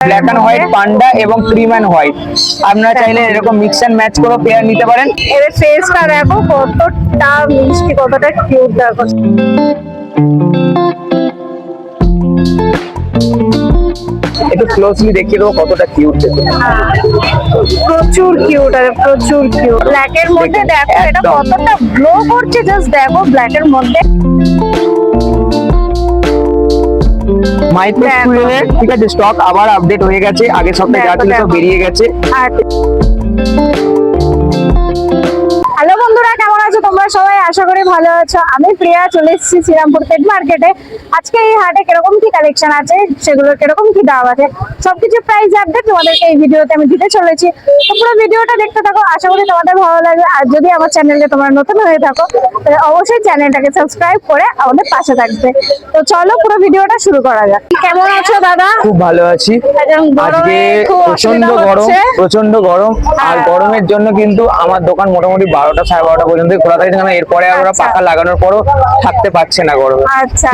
Black and white panda এবং cream and white আপনারা চাইলে এরকম মিক্স এন্ড ম্যাচ করে পেয়ার নিতে পারেন। এর ফেসটা দেখো কতটা মিষ্টি, কতটা কিউট দেখো। একটু ক্লোজলি দেখিয়ে দেবো কতটা কিউট দেখুন। প্রচুর কিউট, আর প্রচুর কিউট। ব্ল্যাক এর মধ্যে দেখো এটা কতটা গ্লো করছে, জাস্ট দেখো ব্ল্যাক এর মধ্যে। মাইক্রো স্কুলের ঠিক আছে স্টক আবার আপডেট হয়ে গেছে, আগের সপ্তাহে যা ছিল সব বেরিয়ে গেছে। হ্যালো বন্ধুরা, কেমন আছো তোমরা সবাই? আশা করি ভালো আছো। আমি প্রিয়া, চলে এসেছি শ্রীরামপুর পেট মার্কেটে। আজকে এই হাটে কিরকম কি কালেকশন আছে, সেগুলোর কিরকম কি দাম আছে, সবকিছু প্রাইস আপডেট তোমাদেরকে এই ভিডিওতে আমি দিতে চলেছি। তো পুরো ভিডিওটা দেখতে থাকো, আশা করি তোমাদের ভালো লাগবে। আর যদি আমার চ্যানেলে তোমরা নতুন হয়ে থাকো তাহলে অবশ্যই চ্যানেলটাকে সাবস্ক্রাইব করে আমাদের পাশে থাকবে। তো চলো পুরো ভিডিওটা শুরু করা যাক। কেমন আছো দাদা? খুব ভালো আছি। আজকে প্রচন্ড গরম, আর গরমের জন্য কিন্তু আমার দোকান মোটামুটি 12টা সাড়ে 12টা পর্যন্ত খোলা থাকে, কারণ এরপরে আমরা পাখা লাগানোর পরও থাকতে পারছে না গরমে।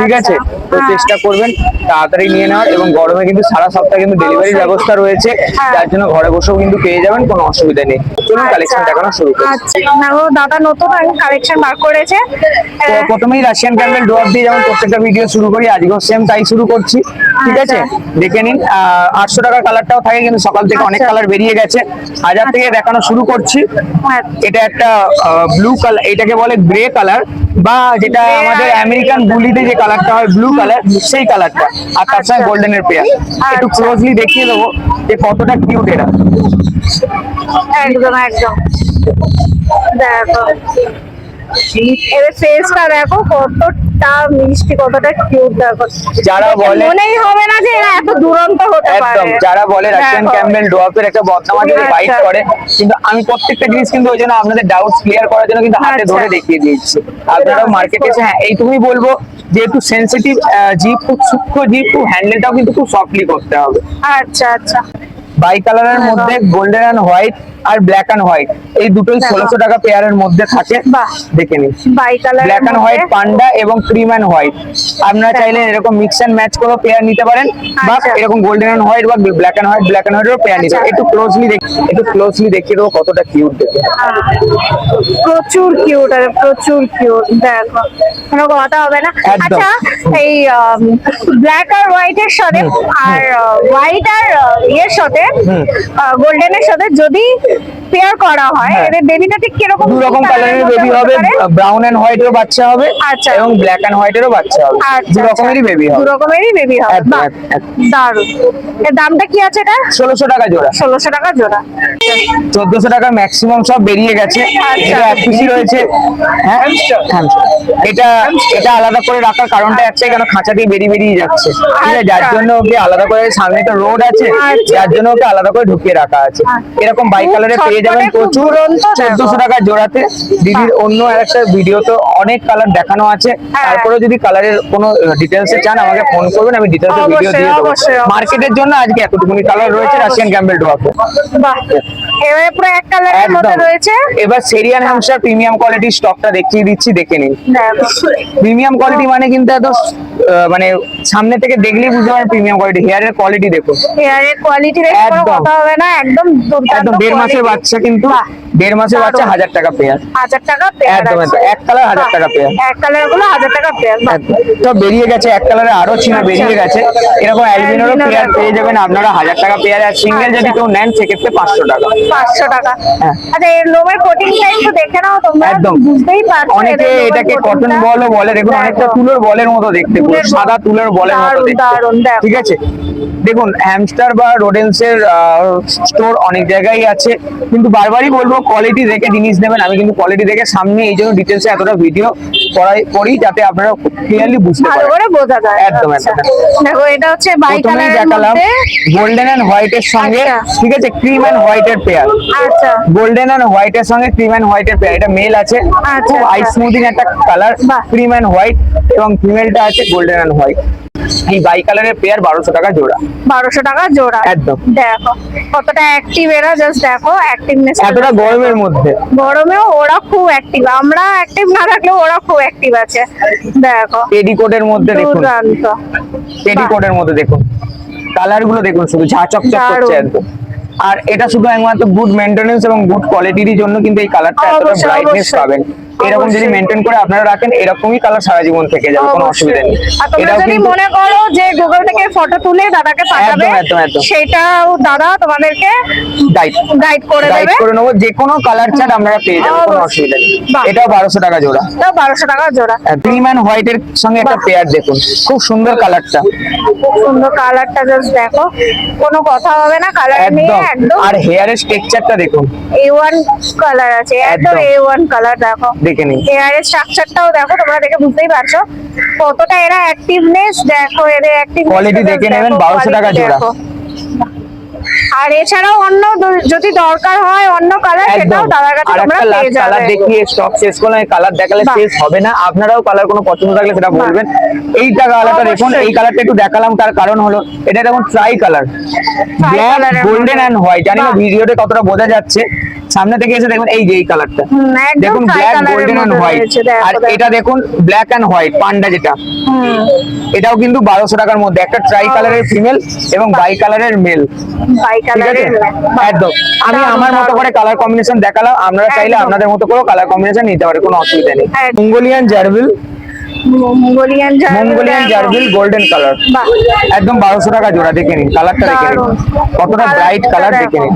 ঠিক আছে, তো চেষ্টা করবেন তাড়াতাড়ি নিয়ে নেওয়ার, এবং গরমে কিন্তু সারা সপ্তাহে কিন্তু ডেলিভারি ব্যবস্থা রয়েছে, যার জন্য ঘরে বসেও কিন্তু পেয়ে যাবেন, কোনো অসুবিধা নেই। চলুন কালেকশন দেখানো শুরু করি। দাদা নতুন কালেকশন বার করেছে। তো প্রথমেই রাশিয়ান ক্যাম্বেল ডোয়ার্ফ দিয়ে যেমন প্রত্যেকটা ভিডিও শুরু করি, আজকেও সেম তাই শুরু করছি। ঠিক আছে, দেখে নিন। 800 টাকার কালারটাও থাকে, কিন্তু সকাল থেকে অনেক কালার বেরিয়ে গেছে। 1000 থেকে দেখানো শুরু করছি। এটা একটা ব্লু কালার, এটাকে বলে গ্রে কালার, বা যেটা আমাদের আমেরিকান বুলিতে যে কালারটা হয় ব্লু কালার, সেই কালারটা। আর তার সঙ্গে গোল্ডেনের পেয়ার। একটু ক্লোজলি দেখিয়ে দেবো যে কতটা কিউট এরা। একদম একদম দেখো, এর ফেসটা দেখো কতটা মিষ্টি, কতটা কিউট দেখো। যারা বলে মনেই হবে না যে এরা এত দুরন্ত হতে পারে। একদম, যারা বলে রাশিয়ান ক্যাম্বেল ডোয়ার্ফের একটা বদনাম আছে, বাইট করে, কিন্তু আমি প্রত্যেকটা জিনিস কিন্তু ওই জন্য আপনাদের ডাউট ক্লিয়ার করার জন্য কিন্তু হাতে ধরে দেখিয়ে দিয়েছি। আপনারাও মার্কেটে এসে হ্যাঁ এইটুকুই বলবো, যেহেতু সেনসিটিভ জীব, খুব সূক্ষ্ম জীব, খুব হ্যান্ডেলটাও কিন্তু খুব সফটলি করতে হবে। আচ্ছা আচ্ছা। বাই কালারের মধ্যে গোল্ডেন এন্ড হোয়াইট আর ব্ল্যাক এন্ড হোয়াইট, এই দুটোই 1600 টাকা পেয়ারের মধ্যে থাকে। দেখে নিন, bi colour black and white panda এবং ক্রিম এন্ড হোয়াইট আপনারা চাইলে এরকম মিক্স এন্ড ম্যাচ করে পেয়ার নিতে পারেন, বা এরকম গোল্ডেন এন্ড হোয়াইট বা ব্ল্যাক এন্ড হোয়াইটেরও পেয়ার নিতে পারেন। একটু ক্লোজলি দেখিয়ে দেবো কতটা কিউট দেখে। প্রচুর কিউট, আর প্রচুর কিউট দেখো, কোনো কথা হবে না। আচ্ছা, এই ব্ল্যাক আর হোয়াইট এর সাথে আর হোয়াইট আর এর সাথে গোল্ডেনের সাথে যদি পেয়ার করা হয়, এদের বেবিটা ঠিক কিরকম? দু রকম কালারের বেবি হবে, ব্রাউন এন্ড হোয়াইট এরও বাচ্চা হবে, এবং ব্ল্যাক এন্ড হোয়াইট এরও বাচ্চা হবে। দু রকমেরই বেবি হবে, দারুণ। এর দামটা কি আছে এটা? 1600 টাকা জোড়া। 1600 টাকা জোড়া। 1400 টাকা ম্যাক্সিমাম সব বেরিয়ে গেছে। এটা এক পিসি রয়েছে। হ্যাঁ, এটা আলাদা করে রাখার কারণটা একটাই, কেন খাঁচা দিয়ে বেরিয়ে যাচ্ছে, ঠিক আছে, যার জন্য ওকে আলাদা করে, সামনে তো রোড আছে, যার জন্য ওকে আলাদা করে ঢুকিয়ে রাখা আছে। এরকম বাই কালারে পেয়ে যাবেন প্রচুর, 1400 টাকা জোড়াতে। দিদির অন্য আরেকটা ভিডিও তো অনেক কালার দেখানো আছে, তারপরে যদি কালারের কোনো ডিটেলস চান আমাকে ফোন করবেন, আমি ডিটেলসে ভিডিও দিয়ে দেবো। মার্কেটের জন্য আজকে এতটুকুনি কালার রয়েছে রাশিয়ান ক্যাম্বেল ডোয়ার্ফে। এবারে পুরো এক কালারের মধ্যে রয়েছে। এবার সেরিয়ান হ্যামস্টার প্রিমিয়াম কোয়ালিটির স্টকটা দেখিয়ে দিচ্ছি, দেখে নিন। প্রিমিয়াম কোয়ালিটি মানে কিন্তু এত মানে সামনে থেকে দেখলেই বুঝতে পারবেন প্রিমিয়াম কোয়ালিটি। হেয়ারের কোয়ালিটি দেখুন, হেয়ারের কোয়ালিটি দেখে কোনো কথা হবে না, একদম 1.5 মাসের বাচ্চা, কিন্তু 1.5 মাসের বাচ্চা 1000 টাকা পেয়ার। 1000 টাকা পেয়ার, একদম এক কালার 1000 টাকা পেয়ার। এক কালার গুলো 1000 টাকা পেয়ার। তো বেরিয়ে গেছে, এক কালারে আরো ছিল বেরিয়ে গেছে। এরকম অ্যালবিনোরও পেয়ার পেয়ে যাবেন আপনারা 1000 টাকা পেয়ার, আর সিঙ্গেল যদি কেউ নেন সেক্ষেত্রে 500 টাকা। 500 টাকা। আচ্ছা, এর লোমের কোটিংটা একটু দেখে নাও তোমরা, একদম বুঝতেই পারছো। অনেকে এটাকে কটন বলও বলে, দেখুন অনেকটা তুলোর বলের মতো দেখতে, পুরো সাদা তুলোর বলের মতো দেখতে। ঠিক আছে, দেখুন হ্যামস্টার বা রোডেন্সের স্টোর অনেক জায়গায় আছে, কিন্তু বারবারই বলবো কোয়ালিটি দেখে জিনিস নেবেন। আমি কিন্তু কোয়ালিটি দেখে সামনে এই জন্য ডিটেলসে এতটা ভিডিও করি, যাতে আপনারা ক্লিয়ারলি বুঝতে পারেন, ভালো করে বোঝা যায়। একদম। দেখো, এটা হচ্ছে বাই কালারের মধ্যে গোল্ডেন এন্ড হোয়াইট এর সঙ্গে, ঠিক আছে, ক্রিম এন্ড হোয়াইট এর পেয়ার। আচ্ছা, গোল্ডেন এন্ড হোয়াইট এর সঙ্গে ক্রিম এন্ড হোয়াইট এর পেয়ার। এটা মেল আছে, খুব আই স্মুথিং একটা কালার, ক্রিম এন্ড হোয়াইট, এবং ফিমেলটা আছে গোল্ডেন এন্ড হোয়াইট। এই বাই কালারের পেয়ার 1200 টাকা জোড়া। 1200 টাকা জোড়া, একদম। দেখো কতটা অ্যাক্টিভ এরা, জাস্ট দেখো অ্যাক্টিভনেস। এতটা গরমের মধ্যে, গরমেও ওরা খুব অ্যাক্টিভ, আমরা অ্যাক্টিভ না থাকলেও ওরা খুব অ্যাক্টিভ আছে। দেখো পেডিকোটের মধ্যে দেখুন, পেডিকোটের মধ্যে দেখুন, কালার গুলো দেখুন শুধু ঝাঁচকচক করছে দারুণ। একদম। আর এটা শুধু একমাত্র গুড মেইনটেনেন্স এবং গুড কোয়ালিটির জন্য কিন্তু এই কালারটা এতটা অবশ্যই, ব্রাইটনেস অবশ্যই। পাবেন। এরকম যদি অবশ্যই। মেনটেন করে আপনারা রাখেন এরকমই কালার সারা জীবন থেকে যাবে, কোনো অসুবিধা নেই। আর তোমরা এটাও যদি কিন্তু মনে করো যে গুগল থেকে ফটো তুলে দাদাকে পাঠাবে, একদম, একদম। সেটাও দাদা তোমাদেরকে গাইড গাইড করে গাইড দেবে। করে নেবো, যে কোনো কালার চার্ট আপনারা পেয়ে যাবেন, কোনো অবশ্যই। অসুবিধা নেই। বাহ। এটাও 1200 টাকা জোড়া। তাও 1200 টাকা জোড়া। ক্রিম অ্যান্ড হোয়াইটের সঙ্গে একটা বাহ। পেয়ার দেখুন, খুব সুন্দর কালারটা, খুব সুন্দর কালারটা, জাস্ট দেখো, কোনো কথা হবে না কালার নিয়ে, একদম। একদম আর হেয়ারের টেক্সচারটা দেখুন, A1 কালার আছে, একদম একদম। A1 colour. দেখো দেখে নিন। হেয়ারের স্ট্রাকচারটাও দেখো, তোমরা দেখে বুঝতেই পারছো কতটা এরা অ্যাক্টিভনেস। দেখো এদের অ্যাক্টিভনেস Quality দেখে নেবেন, 1200 টাকা জোড়া। আর এছাড়াও অন্য যদি দরকার হয় অন্য কালার, সেটাও একদম। দাদার কাছে আর তোমরা একটা পেয়ে লাস্ট কালার যাবে। দেখিয়ে স্টক শেষ করলে কালার দেখালে বাহ। শেষ হবে না। আপনারাও কালার কোনো পছন্দ থাকলে সেটা বলবেন। এইটা কালারটা দেখুন, অবশ্যই। এই কালারটা একটু দেখালাম তার কারণ হলো এটা দেখুন ট্রাই কালার, ব্ল্যাক কালারের গোল্ডেন মধ্যে। And white. জানি না বাহ। ভিডিওতে কতটা বোঝা যাচ্ছে, সামনে থেকে এসে দেখুন এই যে এই কালারটা একদম দেখুন, try ব্ল্যাক colour এর গোল্ডেন এন্ড মধ্যে হোয়াইট। রয়েছে, দেখো, আর দেখো। এটা দেখুন ব্ল্যাক এন্ড হোয়াইট পান্ডা, যেটা এটাও কিন্তু 1200 টাকার মধ্যে, একটা ট্রাই কালারের ফিমেল এবং বাই কালারের মেল। বাই ঠিক আছে, কালারের। একদম। আমি দারুণ, আমার মতো দারুণ। করে কালার কম্বিনেশন দেখালাম, আপনারা চাইলে একদম। আপনাদের মতো করে কালার কম্বিনেশন নিতে পারে, কোনো অসুবিধা নেই। একদম। Mongolian gerbil, Mongolian Mongolian gerbil golden colour, বাহ। একদম 1200 টাকা জোড়া। দেখে নিন কালারটা, দেখে নিন দারুণ। কতটা ব্রাইট কালার, দেখে নিন।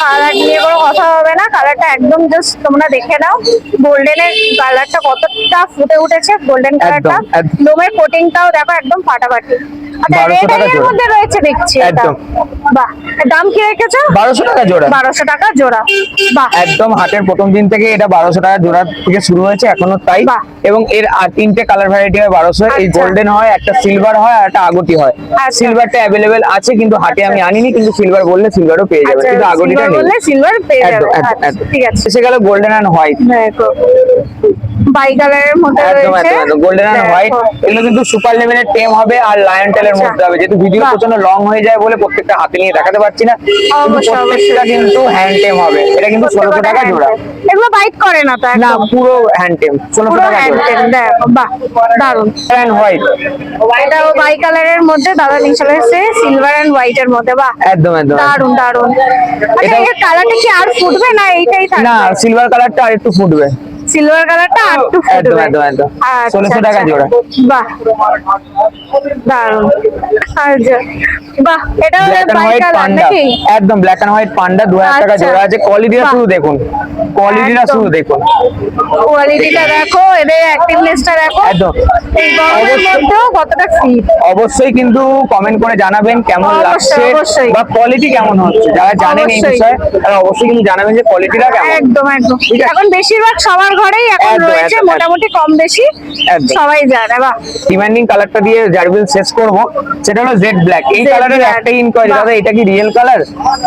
কালার নিয়ে কোনো কথা হবে না, কালারটা একদম জাস্ট তোমরা দেখে নাও। গোল্ডেনের কালারটা কতটা ফুটে উঠেছে, গোল্ডেন কালারটা। একদম। লোমের কোটিংটাও দেখো একদম ফাটাফাটি। আচ্ছা, 1200 red টাকা এর জোড়া। মধ্যে রয়েছে দেখছি এটা। একদম। বাহ, এর দাম কি রেখেছো? 1200 টাকা জোড়া, 1200 টাকা জোড়া। বাহ, একদম। হাটের প্রথম দিন থেকে এটা 1200 টাকা জোড়া থেকে শুরু হয়েছে, এখনো তাই। বাহ। এবং এর আর তিনটে কালার ভ্যারাইটি হয় 1200। এই আচ্ছা। গোল্ডেন হয়, একটা সিলভার হয়, আর একটা আগতি হয়। আচ্ছা। সিলভারটা অ্যাভেলেবেল আছে, কিন্তু হাটে আমি আনিনি, কিন্তু সিলভার বললে সিলভারও পেয়ে যাবেন, আচ্ছা, কিন্তু আগতিটা silver নেই। বললে সিলভার পেয়ে যাবে। একদম, একদম, আচ্ছা, একদম। ঠিক আছে। এসে গেল গোল্ডেন অ্যান্ড হোয়াইট, দেখো বাই কালারের মধ্যে একদম রয়েছে। একদম গোল্ডেন অ্যান্ড দেখো। হোয়াইট। এগুলো কিন্তু সুপার লেভেলের টেম হবে আর লায়ন টেলের আচ্ছা। মধ্যে হবে, যেহেতু ভিডিও বাহ। প্রচন্ড লং হয়ে যায় বলে প্রত্যেকটা হাতে নিয়ে দেখাতে পারছি না, কিন্তু অবশ্যই, প্রত্যেকটা অবশ্যই। কিন্তু হ্যান্ড টেম হবে। এটা কিন্তু 1600 টাকা জোড়া। এগুলো বাইট করে না তো না, একদম? পুরো হ্যান্ড টেম, 1600 পুরো টাকা জোড়া। হ্যান্ডটেম। দেখো, বাহ, দারুণ। অ্যান্ড হোয়াইট, এটাও বাই কালারের মধ্যে, দাদা নিয়ে চলে এসেছে সিলভার এন্ড হোয়াইট এর মধ্যে। বাহ, একদম একদম। দারুণ দারুণ। আচ্ছা, এটাও- এর কালারটা কি আর ফুটবে না এইটাই না, থাকবে? সিলভার কালারটা আর একটু ফুটবে। সিলভার কালারটা আর একটু একদম ফুটবে। একদম একদম। আচ্ছা, 1600 টাকা আচ্ছা। জোড়া। বাহ, দারুণ। আচ্ছা, বাহ, এটা black and bi white colour panda, নাকি? একদম ব্ল্যাক এন্ড হোয়াইট পান্ডা, 2000 টাকা আচ্ছা। জোড়া আছে। কোয়ালিটিটা বাহ। শুধু দেখুন, কোয়ালিটিটা একদম। শুধু দেখুন। কোয়ালিটিটা দেখো, এদের অ্যাক্টিভনেসটা দেখো। একদম। এই গরমের অবশ্যই। মধ্যেও কতটা ফিট। অবশ্যই কিন্তু কমেন্ট করে জানাবেন কেমন অবশ্যই, লাগছে অবশ্যই। বা কোয়ালিটি কেমন হচ্ছে। যারা জানেন এই অবশ্যই। বিষয়ে তারা অবশ্যই কিন্তু জানাবেন যে কোয়ালিটিটা কেমন। একদম একদম। ঠিক আছে। এখন বেশিরভাগ সবার ঘরেই এখন একদম, রয়েছে, একদম, মোটামুটি কম বেশি একদম। সবাই জানে। বাহ, ডিমান্ডিং কালারটা দিয়ে জার্বিল শেষ করব, সেটা হলো জেড ব্ল্যাক। এই Jet কালারের black। একটাই ইনকোয়ারি, বাহ। দাদা এটা কি রিয়েল কালার?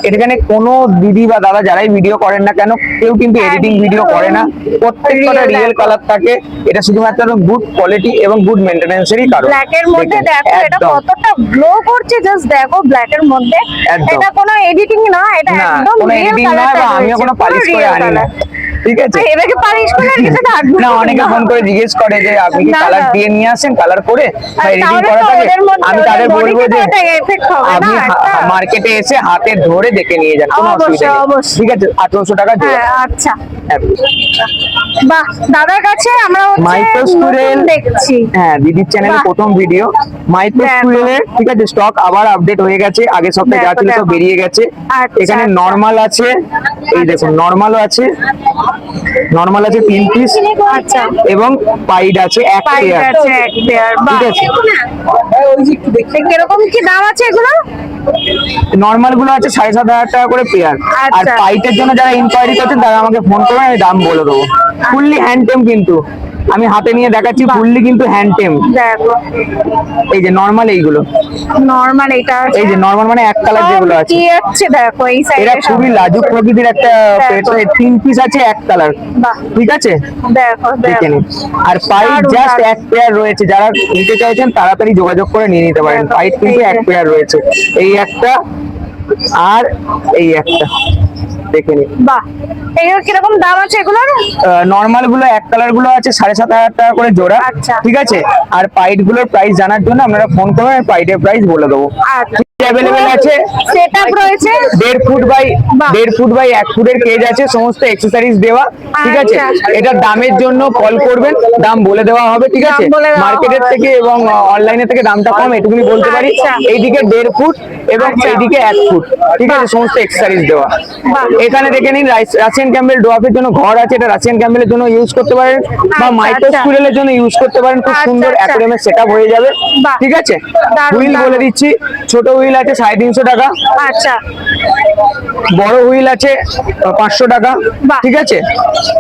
এখানে কোনো দিদি বা দাদা যারাই ভিডিও করেন না কেন, কেউ কিন্তু এডিটিং ভিডিও করে না, প্রত্যেকটা Real রিয়েল দেখো। কালার থাকে। এটা শুধুমাত্র গুড কোয়ালিটি এবং গুড মেইনটেনেন্সেরই কারণ। ব্ল্যাক এর মধ্যে দেখো এটা একদম। কতটা গ্লো করছে, জাস্ট দেখো ব্ল্যাক এর মধ্যে। একদম। এটা কোনো এডিটিং না, এটা না, একদম কোনো রিয়েল এডিটিং কালার। নয়, বা আমিও কোনো পালিশ করে আনি না, ঠিক আছে? এটাকে পালিশ করে আর কিছু থাকবে না, অনেকে ফোন করে জিজ্ঞেস করে যে আপনি কি না, কালার না। দিয়ে নিয়ে আসেন কালার করে বা এডিটিং তাহলে করা তো থাকে? ওদের মধ্যে আমি ওদের তাদের body বলবো তে তো যে একটা effect হবে না আপনি একটা? মার্কেটে এসে হাতে ধরে দেখে নিয়ে যান, কোনো অবশ্যই, অসুবিধা নেই। অবশ্যই। ঠিক আছে, 1800 টাকা জোড়া। হ্যাঁ, আচ্ছা। একদম। বাহ, দাদার কাছে আমরা হচ্ছে মাইক্রো নতুন স্কুরেল দেখছি। হ্যাঁ, দিদির চ্যানেলে বাহ। প্রথম ভিডিও মাইক্রো দেখো। স্কুরেলের। ঠিক আছে, স্টক আবার আপডেট হয়ে গেছে, আগের সপ্তাহে যা দেখো, ছিল সব দেখো। বেরিয়ে গেছে। আচ্ছা, এখানে আচ্ছা। নরমাল আছে, এই দেখুন নরমালও আছে, নরমাল আছে 3 পিস, আচ্ছা, এবং পাইড আছে এক পাইপ পেয়ার। আছে এক পেয়ার। বাহ, ঠিক আছে। কিরকম কি দাম আছে এগুলো? নরমাল গুলো আছে 7500 টাকা করে পেয়ার। আর আচ্ছা। পাইটের জন্য যারা ইনকোয়ারি করছেন তারা আমাকে ফোন করবেন, আমি দাম বলে দেবো। ফুললি হ্যান্ড টেম, কিন্তু আমি হাতে নিয়ে দেখাচ্ছি, বাহ। ফুললি কিন্তু হ্যান্ড টেম। দেখো, এই যে নরমাল, এইগুলো নরমাল এটা আছে। এই যে নরমাল মানে এক কালার যেগুলো আছে, কি আছে দেখো এই এরা সাইডে খুবই লাজুক প্রকৃতির একটা পেট। 3 পিস আছে এক কালার, বাহ, ঠিক আছে, দেখো দেখে দেখো। নিন। আর পাইপ দারুণ, জাস্ট দারুণ। এক পেয়ার রয়েছে, যারা নিতে চাইছেন তাড়াতাড়ি যোগাযোগ করে নিয়ে নিতে পারেন। দেখো, পাইপ কিন্তু এই যে। এক পেয়ার রয়েছে, এই একটা আর এই একটা। দেখে নিন। বাহ, এগুলো কিরকম দাম আছে এগুলোর? নর্মাল গুলো এক কালার গুলো আছে 7,500 টাকা করে জোড়া। আচ্ছা। ঠিক আছে, আর পাইট গুলোর প্রাইস জানার জন্য আপনারা ফোন করবেন, পাইটের প্রাইস বলে দেবো। আচ্ছা, অ্যাভেলেবেল আছে, সেটআপ রয়েছে 1.5 ফুট বাই বাহ। 1.5 ফুট বাই 1 ফুটের কেজ আছে, সমস্ত অ্যাক্সেসরিজ দেওয়া। ঠিক আছে, আচ্ছা। এটা দামের জন্য কল করবেন, দাম বলে দেওয়া হবে। ঠিক আছে, দাম বলে দেওয়া মার্কেটের হবে। থেকে এবং অনলাইনের থেকে দামটা কম, এটুকুনি বলতে পারি। আচ্ছা। এইদিকে 1.5 ফুট এবং আচ্ছা। এইদিকে 1 ফুট। ঠিক আছে, সমস্ত অ্যাক্সেসরিজ দেওয়া। বাহ। এখানে দেখে নিন, রাশিয়ান ক্যাম্বেল ডোয়াফের জন্য ঘর আছে, এটা রাশিয়ান ক্যাম্বেলের জন্য ইউজ করতে পারেন বা আচ্ছা, মাইক্রো আচ্ছা। স্কুলের জন্য ইউজ করতে পারেন। খুব আচ্ছা, সুন্দর আচ্ছা। অ্যাকোয়ারিয়ামের সেটআপ হয়ে যাবে। বাহ। ঠিক আছে, দারুণ, হুইল বলে দারুণ। দিচ্ছি, ছোট হুইল আছে 350 টাকা, আচ্ছা, বড় হুইল আছে 500 টাকা। বাহ। ঠিক আছে,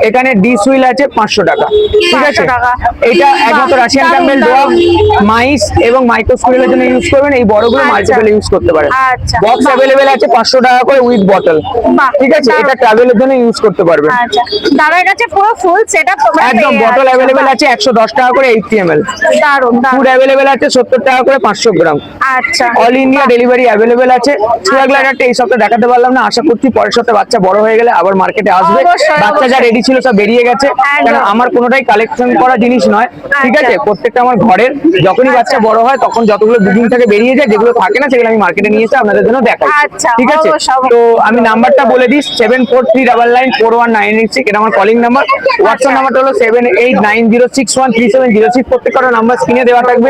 এখানে ডিস হুইল আছে 500 টাকা। ঠিক আছে, 500 টাকা। এটা বাহ, একমাত্র রাশিয়ান দারুণ, ক্যাম্বেল ডোয়াফ, দারুণ। মাইস এবং মাইক্রো স্কুলের জন্য ইউজ করবেন। এই বড়গুলো আচ্ছা। মাল্টিপল ইউজ করতে পারেন। আচ্ছা, বক্স বাহ। অ্যাভেলেবেল আছে 500 টাকা করে উইথ বটল। বাহ, ঠিক আছে, দারুণ। এটা ট্রাভেলের জন্য ইউজ করতে পারবেন। আচ্ছা, দাদার কাছে পুরো ফুল সেটআপ তোমরা একদম পেয়ে বটল যাচ্ছ। অ্যাভেলেবেল বাহ, আছে 110 টাকা করে 80 ml। দারুণ, ফুড দারুণ। অ্যাভেলেবেল আছে 70 টাকা করে 500 গ্রাম। আচ্ছা, অল ইন্ডিয়া বাহ। ডেলিভারি অ্যাভেলেবেল আছে। সুরাগলাটা এই সপ্তাহে দেখাতে পারলাম না, আশা করছি পরের সপ্তাহে বাচ্চা বড় হয়ে গেলে আবার মার্কেটে আসবে। অবশ্যই, বাচ্চা যা অবশ্যই। রেডি ছিল সব বেরিয়ে গেছে, একদম। কারণ আমার কোনোটাই কালেকশন করা জিনিস নয়। ঠিক আছে, আচ্ছা। প্রত্যেকটা আমার ঘরের, যখনই বাচ্চা আচ্ছা। বড় হয় তখন যতগুলো বুকিং থেকে বেরিয়ে যায়, যেগুলো থাকে না সেগুলো আমি মার্কেটে নিয়ে এসে আপনাদের জন্য দেখাই। আচ্ছা, ঠিক আছে, অবশ্যই, অবশ্যই। তো আমি নাম্বারটা বলে দিই, 7439941986, এটা আমার কলিং নাম্বার। হোয়াটসঅ্যাপ নাম্বারটা হলো 7890613706। প্রত্যেকটা নাম্বার স্ক্রিনে দেওয়া থাকবে।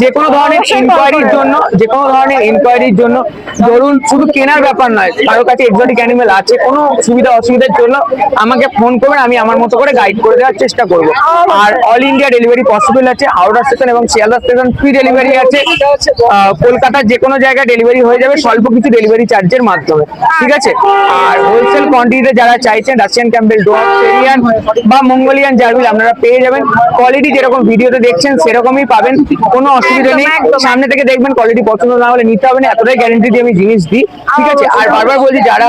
যে কোনো ধরনের অবশ্যই call ইনকোয়ারির করবেন। জন্য, যে কোনো ধরনের ইনকোয়ারির জন্য, ধরুন শুধু কেনার ব্যাপার নয়, কারোর কাছে এক্সোটিক অ্যানিমেল আছে, কোনো সুবিধা অসুবিধার জন্য আমাকে ফোন করবেন, আমি আমার মতো করে গাইড করে দেওয়ার চেষ্টা করব। আর অল ইন্ডিয়া ডেলিভারি পসিবল আছে, হাওড়া স্টেশন এবং শিয়ালদা স্টেশন ফ্রি ডেলিভারি আছে। কলকাতার যে কোনো জায়গায় ডেলিভারি হয়ে যাবে স্বল্প কিছু ডেলিভারি চার্জের মাধ্যমে। ঠিক আছে, আর হোলসেল কোয়ান্টিটিতে যারা চাইছেন রাশিয়ান ক্যাম্বেল ডোয়াফ, পেরিয়ান বা মঙ্গোলিয়ান জার্বিল আপনারা পেয়ে যাবেন। কোয়ালিটি যেরকম ভিডিওতে দেখছেন সেরকমই পাবেন, কোনো অসুবিধা নেই। একদম, একদম। সামনে থেকে দেখবেন, কোয়ালিটি পছন্দ না হলে নিতে হবে না, এতটাই গ্যারেন্টি দিয়ে আমি জিনিস দিই। ঠিক আছে, আর বারবার বলছি, যারা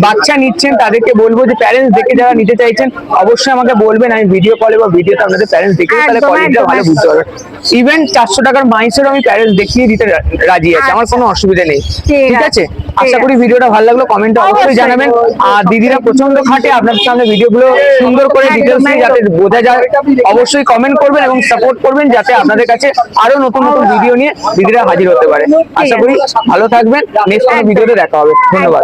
বাচ্চা নিচ্ছেন তাদেরকে বলবো যে প্যারেন্টস দেখে যারা নিতে চাইছেন অবশ্যই আমাকে বলবেন, আমি ভিডিও কলে বা ভিডিওতে আপনাদের প্যারেন্টস দেখে দিই, তাহলে একদম, কোয়ালিটিটা একদম, ভালো একদম। বুঝতে পারবেন। ইভেন 400 টাকার মাইসেরও আমি প্যারেন্টস দেখিয়ে দিতে রাজি আছি, আমার কোনো অসুবিধা নেই। ঠিক ঠিক আছে, আছে, আশা ঠিক করি ভিডিওটা ভালো লাগলো, কমেন্টে অবশ্যই অবশ্যই। জানাবেন। আর দিদিরা প্রচন্ড খাটে আপনাদের সামনে ভিডিওগুলো সুন্দর করে একদম, ডিটেলস দিয়ে যাতে একদম। বোঝা যায়। অবশ্যই কমেন্ট করবেন এবং সাপোর্ট করবেন, যাতে আপনাদের কাছে আরো নতুন নতুন ভিডিও নিয়ে দিদিরা হাজির হতে পারে। আশা করি ভালো থাকবেন, নেক্সট কোনো ভিডিওতে দেখা হবে। ধন্যবাদ।